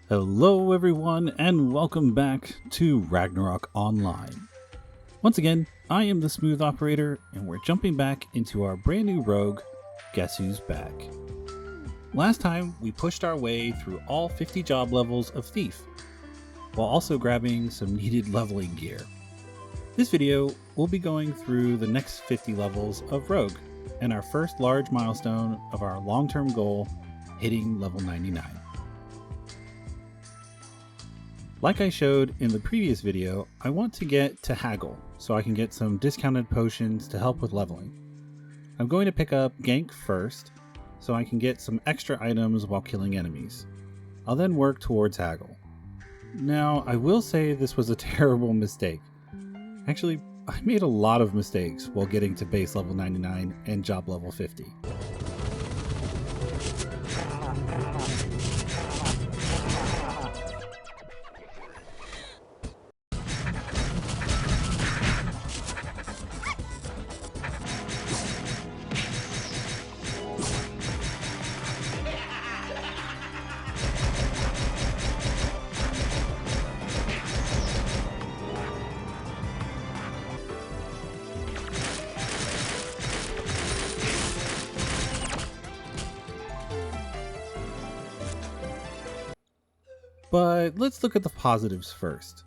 Hello everyone and welcome back to Ragnarok Online. Once again, I am the Smooth Operator and we're jumping back into our brand new rogue, Guess Who's Back. Last time we pushed our way through all 50 job levels of Thief, while also grabbing some needed leveling gear. This video, we'll be going through the next 50 levels of Rogue, and our first large milestone of our long-term goal, hitting level 99. Like I showed in the previous video, I want to get to Haggle, so I can get some discounted potions to help with leveling. I'm going to pick up Gank first, so I can get some extra items while killing enemies. I'll then work towards Haggle. Now, I will say this was a terrible mistake. Actually, I made a lot of mistakes while getting to base level 99 and job level 50. But let's look at the positives first.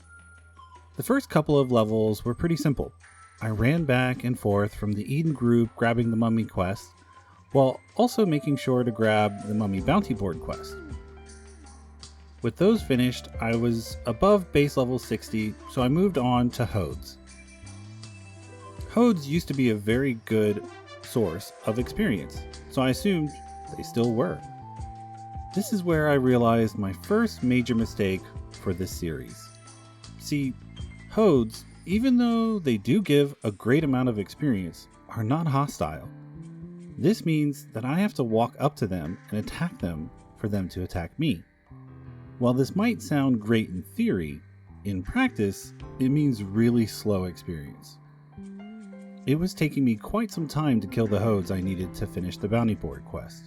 The first couple of levels were pretty simple. I ran back and forth from the Eden group grabbing the mummy quest, while also making sure to grab the mummy bounty board quest. With those finished, I was above base level 60, so I moved on to Hodes. Hodes used to be a very good source of experience, so I assumed they still were. This is where I realized my first major mistake for this series. See, Hodes, even though they do give a great amount of experience, are not hostile. This means that I have to walk up to them and attack them for them to attack me. While this might sound great in theory, in practice, it means really slow experience. It was taking me quite some time to kill the Hodes I needed to finish the bounty board quest.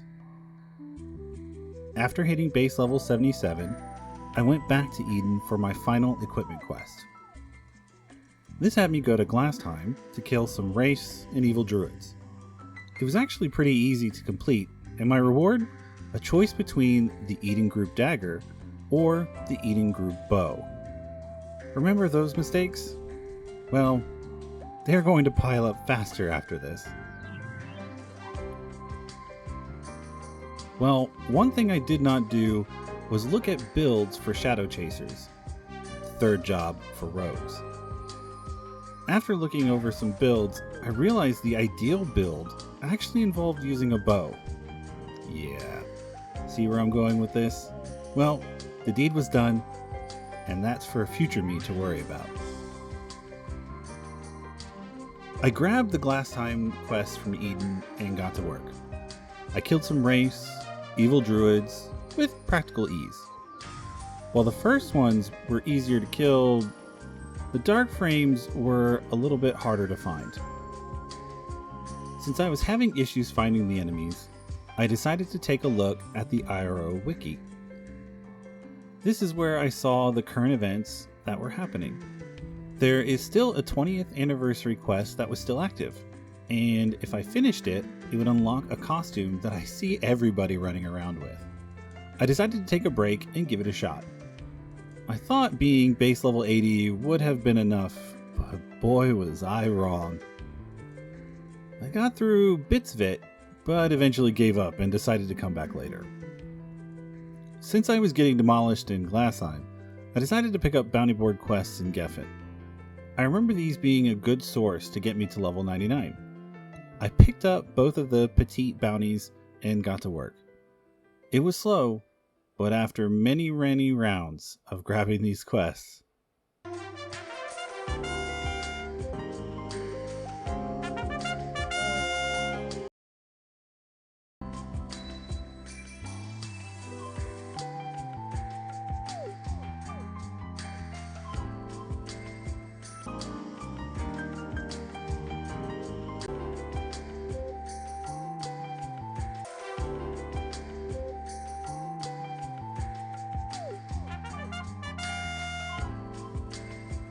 After hitting base level 77, I went back to Eden for my final equipment quest. This had me go to Glassheim to kill some wraiths and evil druids. It was actually pretty easy to complete, and my reward? A choice between the Eden group dagger or the Eden group bow. Remember those mistakes? Well, they're going to pile up faster after this. Well, one thing I did not do was look at builds for Shadow Chasers, the third job for rogues. After looking over some builds, I realized the ideal build actually involved using a bow. Yeah, see where I'm going with this? Well, the deed was done, and that's for future me to worry about. I grabbed the Glassheim quest from Eden and got to work. I killed some wraiths, evil druids, with practical ease. While the first ones were easier to kill, the dark frames were a little bit harder to find. Since I was having issues finding the enemies, I decided to take a look at the IRO wiki. This is where I saw the current events that were happening. There is still a 20th anniversary quest that was still active, and if I finished it, it would unlock a costume that I see everybody running around with. I decided to take a break and give it a shot. I thought being base level 80 would have been enough, but boy was I wrong. I got through bits of it, but eventually gave up and decided to come back later. Since I was getting demolished in Glassheim, I decided to pick up bounty board quests in Geffen. I remember these being a good source to get me to level 99. I picked up both of the petite bounties and got to work. It was slow, but after many rounds of grabbing these quests,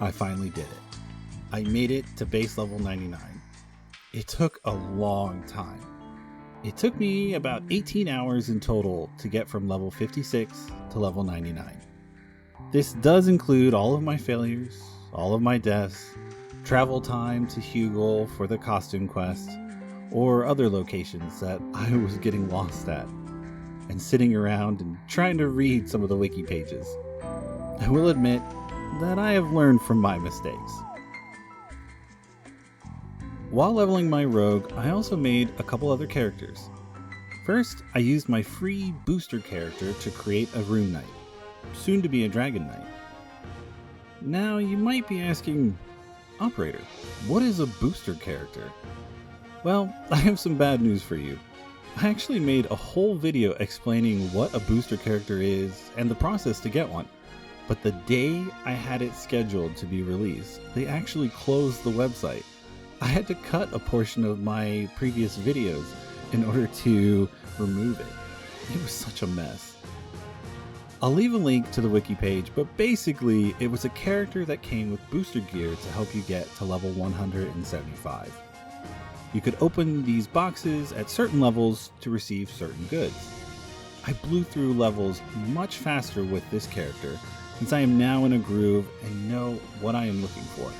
I finally did it. I made it to base level 99. It took a long time. It took me about 18 hours in total to get from level 56 to level 99. This does include all of my failures, all of my deaths, travel time to Hugel for the costume quest, or other locations that I was getting lost at, and sitting around and trying to read some of the wiki pages. I will admit that I have learned from my mistakes. While leveling my rogue, I also made a couple other characters. First, I used my free booster character to create a rune knight, soon to be a dragon knight. Now you might be asking, Operator, what is a booster character? Well, I have some bad news for you. I actually made a whole video explaining what a booster character is and the process to get one. But the day I had it scheduled to be released, they actually closed the website. I had to cut a portion of my previous videos in order to remove it. It was such a mess. I'll leave a link to the wiki page, but basically it was a character that came with booster gear to help you get to level 175. You could open these boxes at certain levels to receive certain goods. I blew through levels much faster with this character since I am now in a groove and know what I am looking for.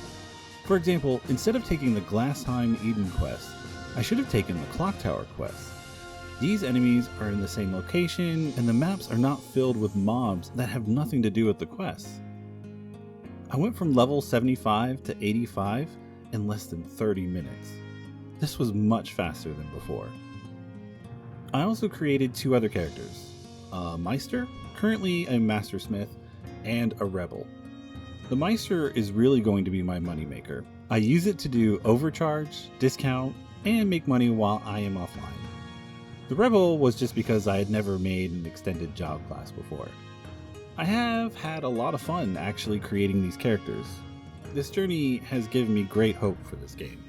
For example, instead of taking the Glassheim Eden quest, I should have taken the Clock Tower quest. These enemies are in the same location, and the maps are not filled with mobs that have nothing to do with the quests. I went from level 75 to 85 in less than 30 minutes. This was much faster than before. I also created two other characters, a Meister, currently a Mastersmith, and a Rebel. The Meister is really going to be my moneymaker. I use it to do overcharge, discount, and make money while I am offline. The Rebel was just because I had never made an extended job class before. I have had a lot of fun actually creating these characters. This journey has given me great hope for this game.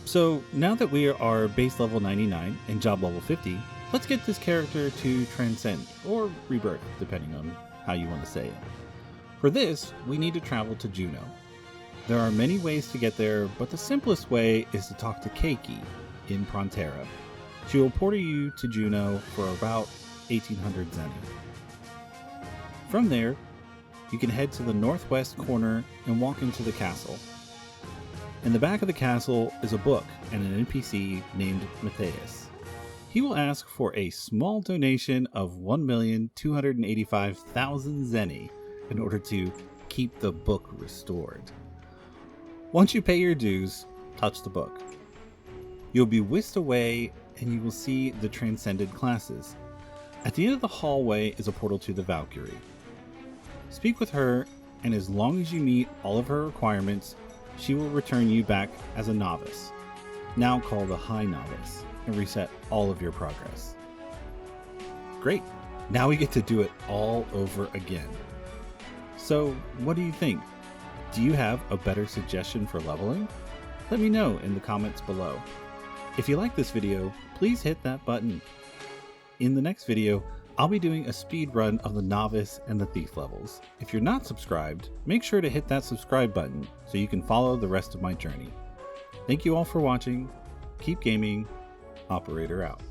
So now that we are base level 99 and job level 50, let's get this character to Transcend, or Rebirth, depending on how you want to say it. For this, we need to travel to Juno. There are many ways to get there, but the simplest way is to talk to Keiki in Prontera. She will porter you to Juno for about 1800 Zenny. From there, you can head to the northwest corner and walk into the castle. In the back of the castle is a book and an NPC named Matthias. He will ask for a small donation of 1,285,000 Zenny in order to keep the book restored. Once you pay your dues, touch the book. You'll be whisked away and you will see the transcended classes. At the end of the hallway is a portal to the Valkyrie. Speak with her, and as long as you meet all of her requirements, she will return you back as a novice, now called a high novice, and reset all of your progress. Great! Now we get to do it all over again. So, what do you think? Do you have a better suggestion for leveling? Let me know in the comments below. If you like this video, please hit that button. In the next video, I'll be doing a speed run of the Novice and the Thief levels. If you're not subscribed, make sure to hit that subscribe button so you can follow the rest of my journey. Thank you all for watching. Keep gaming. Operator out.